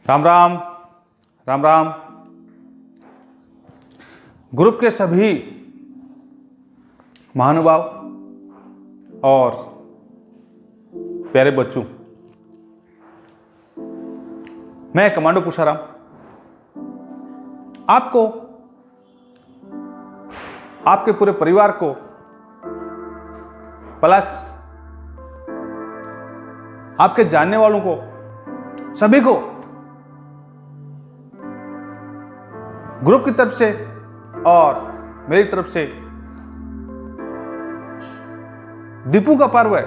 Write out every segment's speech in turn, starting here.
Ram Ram. Ram Ram. Group के सभी महानुभाव और प्यारे बच्चों, मैं कमांडो पुषाराम आपको, आपके पूरे परिवार को प्लस आपके जानने वालों को सभी को ग्रुप की तरफ से और मेरी तरफ से दीपू का पर्व है,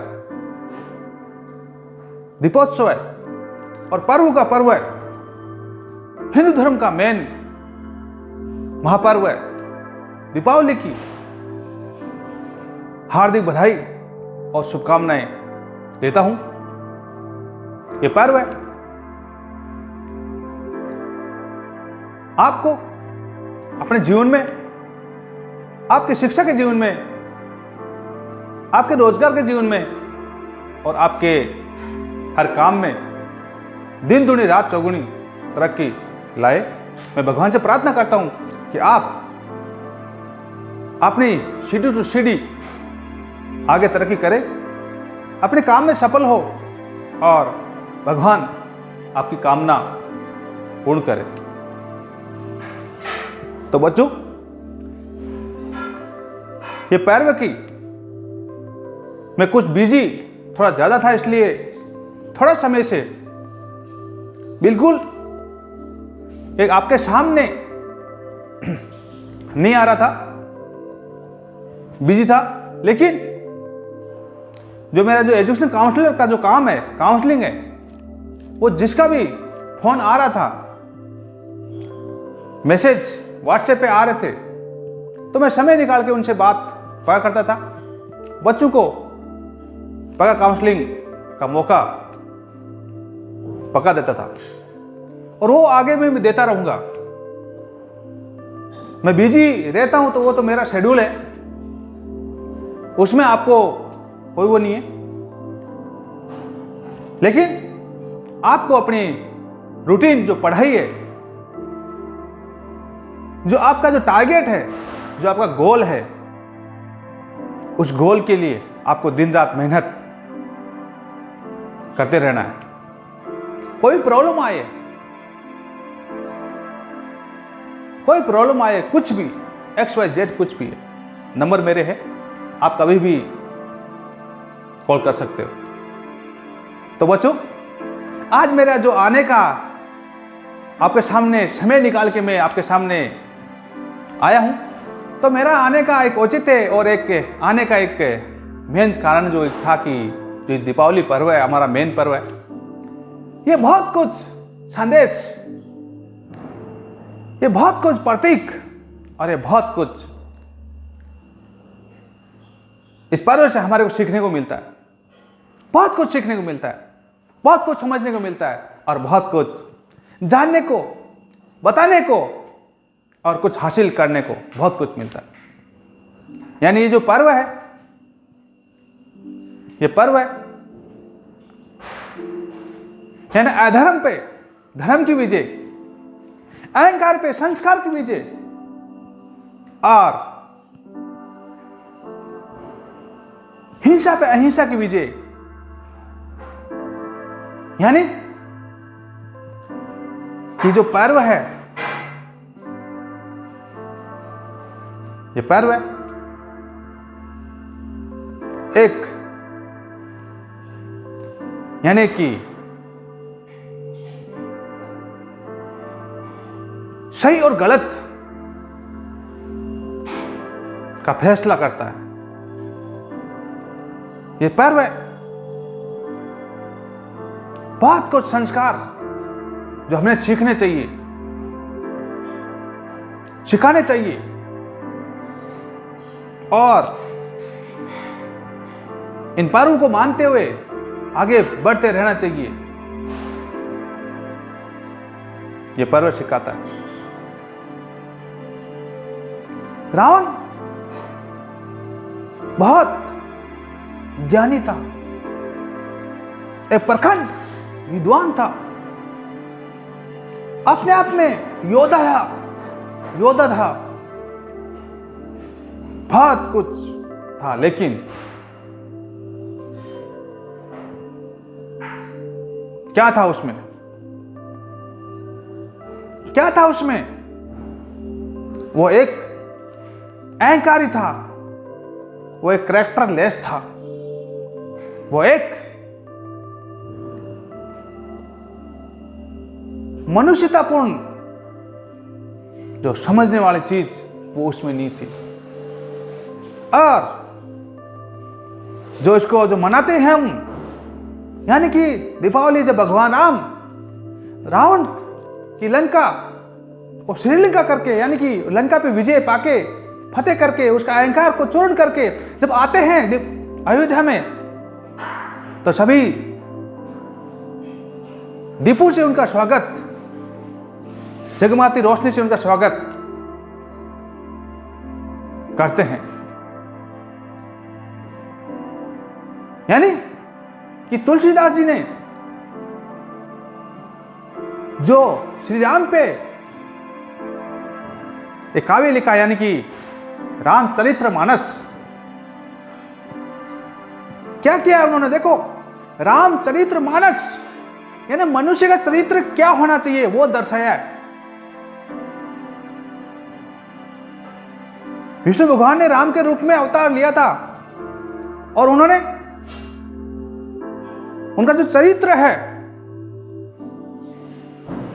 दीपोत्सव है और पर्व का पर्व है, हिंदू धर्म का मेन महापर्व है दीपावली की हार्दिक बधाई और शुभकामनाएं देता हूं। यह पर्व है आपको अपने जीवन में, आपके शिक्षा के जीवन में, आपके रोजगार के जीवन में और आपके हर काम में दिन दुनी रात चौगुनी तरक्की लाए। मैं भगवान से प्रार्थना करता हूं कि आप अपनी सीढ़ी टू सीढ़ी आगे तरक्की करें, अपने काम में सफल हो और भगवान आपकी कामना पूर्ण करे। तो बच्चों, ये पर्व की मैं कुछ बिजी थोड़ा ज्यादा था, इसलिए थोड़ा समय से बिल्कुल एक आपके सामने नहीं आ रहा था, बिजी था। लेकिन जो मेरा जो एजुकेशन काउंसलर का जो काम है, काउंसलिंग है, वो जिसका भी फोन आ रहा था, मैसेज व्हाट्सएप पे आ रहे थे, तो मैं समय निकाल के उनसे बात पका करता था, बच्चों को पका काउंसलिंग का मौका पका देता था और वो आगे में भी देता रहूंगा। मैं बिजी रहता हूं तो वो तो मेरा शेड्यूल है, उसमें आपको कोई वो नहीं है। लेकिन आपको अपनी रूटीन जो पढ़ाई है, जो आपका जो टारगेट है, जो आपका गोल है, उस गोल के लिए आपको दिन रात मेहनत करते रहना है। कोई प्रॉब्लम आए, कोई प्रॉब्लम आए, कुछ भी XYZ कुछ भी है, नंबर मेरे है, आप कभी भी कॉल कर सकते हो। तो बच्चों, आज मेरा जो आने का आपके सामने समय निकाल के मैं आपके सामने आया हूं, तो मेरा आने का एक औचित्य और एक आने का एक मेन कारण जो था कि जो दीपावली पर्व है, हमारा मेन पर्व है, ये बहुत कुछ संदेश, ये बहुत कुछ प्रतीक और ये बहुत कुछ इस पर्व से हमारे को सीखने को मिलता है, बहुत कुछ सीखने को मिलता है, बहुत कुछ समझने को मिलता है और बहुत कुछ जानने को, बताने को और कुछ हासिल करने को बहुत कुछ मिलता है। यानी ये जो पर्व है, ये पर्व है यानी अधर्म पे धर्म की विजय, अहंकार पे संस्कार की विजय और हिंसा पे अहिंसा की विजय। यानी ये जो पर्व है, ये पर्व है एक, यानी कि सही और गलत का फैसला करता है। ये पर्व है बहुत कुछ संस्कार जो हमें सीखने चाहिए, सिखाने चाहिए और इन पर्वों को मानते हुए आगे बढ़ते रहना चाहिए। ये पर्व सिखाता है। रावण बहुत ज्ञानी था, एक प्रखंड विद्वान था, अपने आप में योद्धा था, बहुत कुछ था, लेकिन क्या था उसमें? क्या था उसमें? वो एक अहंकारी था, वो एक कैरेक्टरलेस था, वो एक मनुष्यतापूर्ण जो समझने वाली चीज वो उसमें नहीं थी। और जो इसको जो मनाते हैं हम, यानी कि दीपावली, जब भगवान राम रावण की लंका को श्रीलंका करके, यानी कि लंका पे विजय पाके, फतेह करके, उसका अहंकार को चूर्ण करके जब आते हैं अयोध्या में, तो सभी दीपों से उनका स्वागत, जगमगाती रोशनी से उनका स्वागत करते हैं। यानी कि तुलसीदास जी ने जो श्री राम पे एक काव्य लिखा, यानी कि रामचरितमानस, क्या किया उन्होंने? देखो, रामचरितमानस यानी मनुष्य का चरित्र क्या होना चाहिए वो दर्शाया है। विष्णु भगवान ने राम के रूप में अवतार लिया था, और उन्होंने उनका जो चरित्र है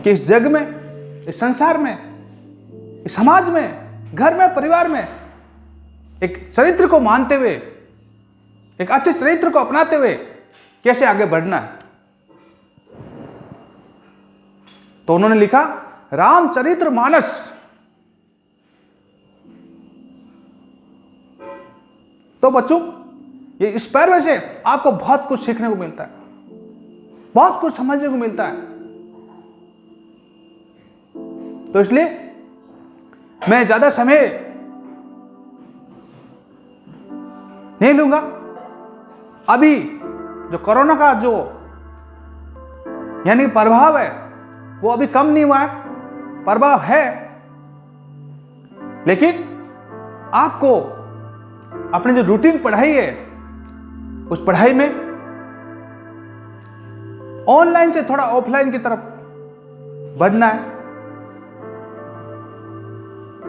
कि इस जग में, इस संसार में, इस समाज में, घर में, परिवार में एक चरित्र को मानते हुए, एक अच्छे चरित्र को अपनाते हुए कैसे आगे बढ़ना है, तो उन्होंने लिखा रामचरितमानस। तो बच्चों, ये इस पैरवे से आपको बहुत कुछ सीखने को मिलता है, बहुत कुछ समझने को मिलता है। तो इसलिए मैं ज्यादा समय नहीं लूंगा। अभी जो कोरोना का जो यानी प्रभाव है वो अभी कम नहीं हुआ है, प्रभाव है, लेकिन आपको अपनी जो रूटीन पढ़ाई है उस पढ़ाई में ऑनलाइन से थोड़ा ऑफलाइन की तरफ बढ़ना है।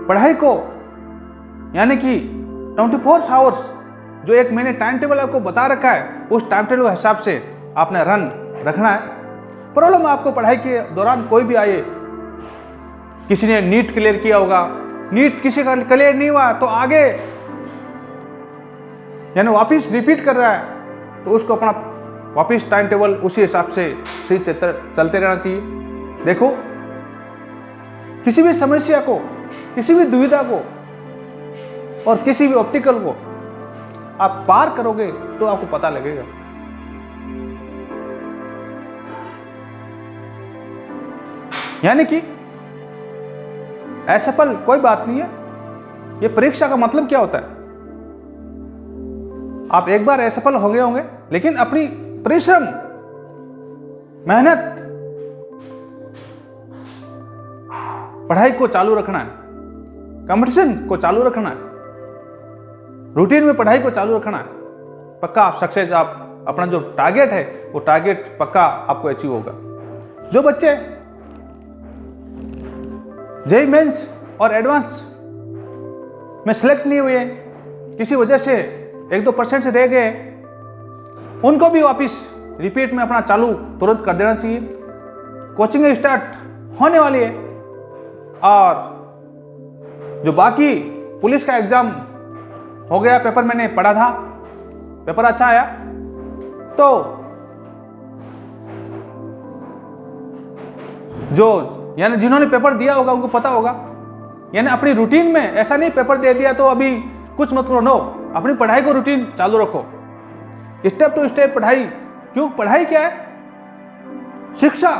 पढ़ाई को यानी कि 24 आवर्स जो एक मैंने टाइम टेबल आपको बता रखा है, उस टाइम टेबल के हिसाब से आपने रन रखना है। प्रॉब्लम आपको पढ़ाई के दौरान कोई भी आए, किसी ने नीट क्लियर किया होगा, नीट किसी का क्लियर नहीं हुआ तो आगे यानी वापिस रिपीट कर रहा है, तो उसको अपना वापिस टाइम टेबल उसी हिसाब से सही चलते रहना चाहिए। देखो, किसी भी समस्या को, किसी भी दुविधा को और किसी भी ऑब्स्टिकल को आप पार करोगे तो आपको पता लगेगा। यानी कि असफल कोई बात नहीं है। ये परीक्षा का मतलब क्या होता है? आप एक बार असफल हो गए होंगे, लेकिन अपनी परिश्रम, मेहनत, पढ़ाई को चालू रखना है, कंपटीशन को चालू रखना है, रूटीन में पढ़ाई को चालू रखना है। पक्का आप सक्सेस, आप अपना जो टारगेट है वो टारगेट पक्का आपको अचीव होगा। जो बच्चे जेईई मेंस और एडवांस में सिलेक्ट नहीं हुए, किसी वजह से 1-2% से रह गए, उनको भी वापस रिपीट में अपना चालू तुरंत कर देना चाहिए। कोचिंग स्टार्ट होने वाली है, और जो बाकी पुलिस का एग्जाम हो गया, पेपर मैंने पढ़ा था, पेपर अच्छा आया, तो जो यानी जिन्होंने पेपर दिया होगा उनको पता होगा, यानी अपनी रूटीन में ऐसा नहीं पेपर दे दिया तो अभी कुछ मत करो, नो, अपनी पढ़ाई को रूटीन चालू रखो, स्टेप टू स्टेप पढ़ाई। क्यों? पढ़ाई क्या है? शिक्षा।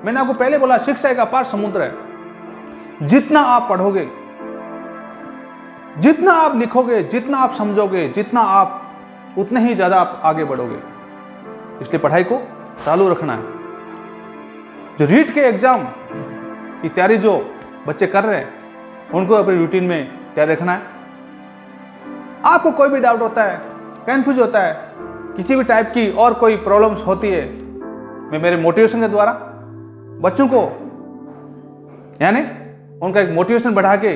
मैंने आपको पहले बोला, शिक्षा एक अपार समुद्र है। जितना आप पढ़ोगे, जितना आप लिखोगे, जितना आप समझोगे, जितना आप, उतने ही ज्यादा आप आगे बढ़ोगे। इसलिए पढ़ाई को चालू रखना है। जो रीट के एग्जाम की तैयारी जो बच्चे कर रहे हैं उनको अपनी रूटीन में तैयार रखना है। आपको कोई भी डाउट होता है, कंफ्यूज होता है, किसी भी टाइप की और कोई प्रॉब्लम्स होती है, मैं मेरे मोटिवेशन के द्वारा बच्चों को यानी उनका एक मोटिवेशन बढ़ा के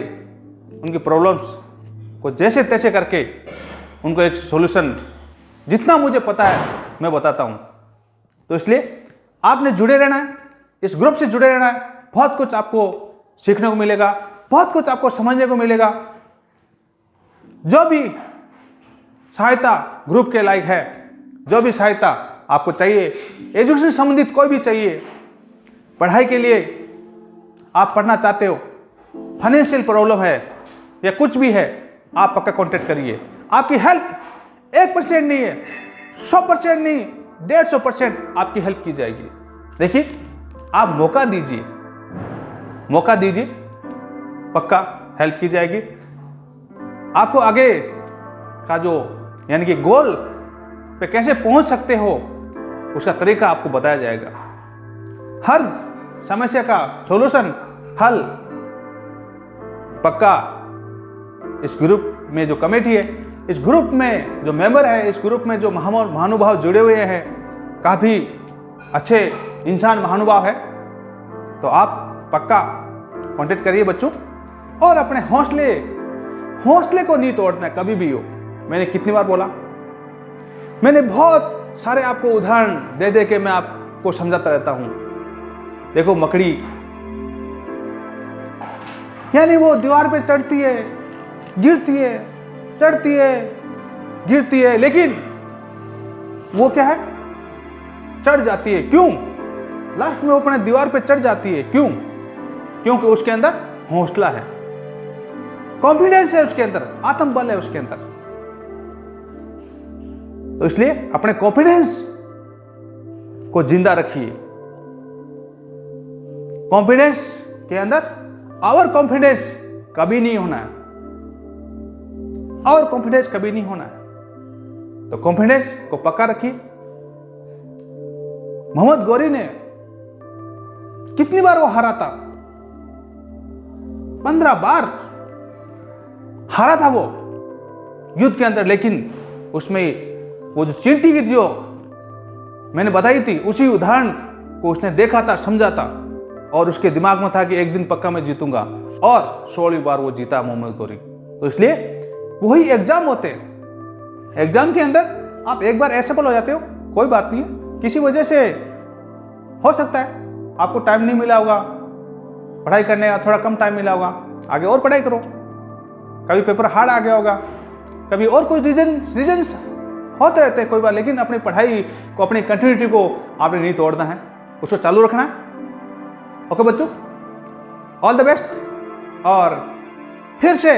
उनकी प्रॉब्लम्स को जैसे तैसे करके उनको एक सॉल्यूशन जितना मुझे पता है मैं बताता हूं। तो इसलिए आपने जुड़े रहना है, इस ग्रुप से जुड़े रहना है। बहुत कुछ आपको सीखने को मिलेगा, बहुत कुछ आपको समझने को मिलेगा। जो भी सहायता ग्रुप के लायक है, जो भी सहायता आपको चाहिए, एजुकेशन से संबंधित कोई भी चाहिए, पढ़ाई के लिए आप पढ़ना चाहते हो, फाइनेंशियल प्रॉब्लम है या कुछ भी है, आप पक्का कांटेक्ट करिए। आपकी हेल्प 1% नहीं है, 100% नहीं, 150% आपकी हेल्प की जाएगी। देखिए, आप मौका दीजिए, मौका दीजिए, पक्का हेल्प की जाएगी। आपको आगे का जो यानी कि गोल पे कैसे पहुंच सकते हो उसका तरीका आपको बताया जाएगा। हर समस्या का सॉल्यूशन हल पक्का इस ग्रुप में जो कमेटी है, इस ग्रुप में जो मेंबर है, इस ग्रुप में जो महानुभाव जुड़े हुए हैं, काफी अच्छे इंसान महानुभाव है। तो आप पक्का कांटेक्ट करिए बच्चों, और अपने हौसले को नहीं तोड़ना है कभी भी हो। मैंने कितनी बार बोला, मैंने बहुत सारे आपको उदाहरण दे दे के मैं आपको समझाता रहता हूं। देखो, मकड़ी यानी वो दीवार पे चढ़ती है, गिरती है, चढ़ती है, गिरती है, लेकिन वो क्या है, चढ़ जाती है। क्यों? लास्ट में वो अपने दीवार पे चढ़ जाती है। क्यों? क्योंकि उसके अंदर हौसला है, कॉन्फिडेंस है, उसके अंदर आत्मबल है उसके अंदर। तो इसलिए अपने कॉन्फिडेंस को जिंदा रखिए। कॉन्फिडेंस के अंदर ओवर कॉन्फिडेंस कभी नहीं होना है, और कॉन्फिडेंस कभी नहीं होना है। तो कॉन्फिडेंस को पक्का रखिए। मोहम्मद गौरी ने कितनी बार वो हारा था, 15 बार हारा था वो युद्ध के अंदर, लेकिन उसमें वो जो चींटी की जो मैंने बताई थी, उसी उदाहरण को उसने देखा था, समझा था, और उसके दिमाग में था कि एक दिन पक्का मैं जीतूंगा, और 16वीं बार वो जीता मोहम्मद गौरी। तो इसलिए वही एग्जाम होते हैं। एग्जाम के अंदर आप एक बार असफल हो जाते हो, कोई बात नहीं है, किसी वजह से हो सकता है आपको टाइम नहीं मिला होगा पढ़ाई करने का, थोड़ा कम टाइम मिला होगा, आगे और पढ़ाई करो। कभी पेपर हार्ड आ गया होगा, कभी और कुछ रीजंस होते रहते हैं, कोई बात, लेकिन अपनी पढ़ाई को, अपनी कंटिन्यूटी को आपने नहीं तोड़ना है, उसको चालू रखना है। ओके बच्चों, ऑल द बेस्ट। और फिर से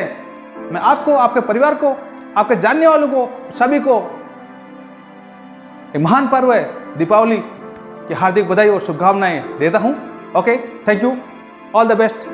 मैं आपको, आपके परिवार को, आपके जानने वालों को, सभी को एक महान पर्व है दीपावली की हार्दिक बधाई और शुभकामनाएं देता हूं। Okay, thank you, all the best.